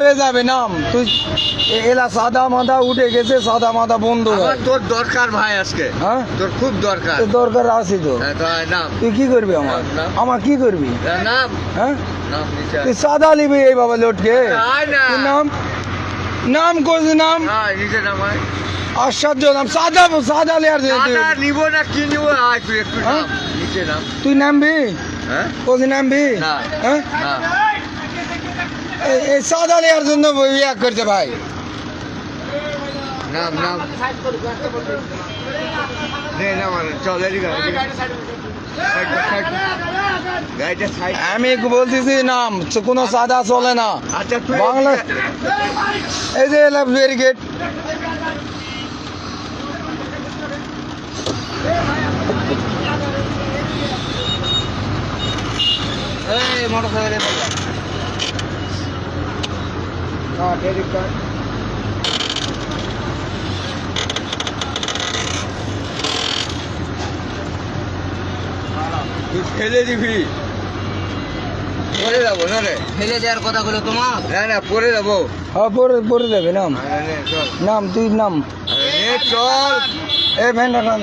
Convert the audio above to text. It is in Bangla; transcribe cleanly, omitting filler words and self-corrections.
পরে যাবে নাম তুই এলা সাদা মাথা উঠে গেছে সাদা মাথা বন্ধ আমার তোর দরকার ভাই আজকে হ্যাঁ তোর খুব দরকার দরকার আছে তো হ্যাঁ তো আয় নাম তুই কি করবি আমার নাম। আমার কি করবি নাম হ্যাঁ নাম নিচে আয়। তুই সাদা নিবি এই বাবা লোটকে আয় না তুই নাম নাম করছি নাম আয় নিচে নাম আয় আশ্চর্য নাম সাদা সাদা লেয়ার দাদা নিব না কি নিব আয় তুই একটু হ্যাঁ? নাম নিচে নাম তুই নামবি হ্যাঁ কোথায় নামবি না। হ্যাঁ না এই সাদা লেয়ার জন্য ইয়া করছে ভাই নাম নাম নে না মানে চল এদিকে আয়, এদিকে আয়। সাইড কর, সাইড কর। গাড়িটা সাইড আমি বলতেছি নাম কোনো সাদা চলে না আচ্ছা তুই বাংলা এই যে ব্যারিকেড এই মোটরসাইকেলে হ্যাঁ এদিক কর তুই ফেলে দিবি পরে যাবো না রে ফেলে দেওয়ার কথাগুলো তোমার না না পরে যাবো হ্যাঁ পরে পরে দেবে নাম আরে নে, চল নাম তুই নাম আরে নে, চল এ ভ্যানটা নাম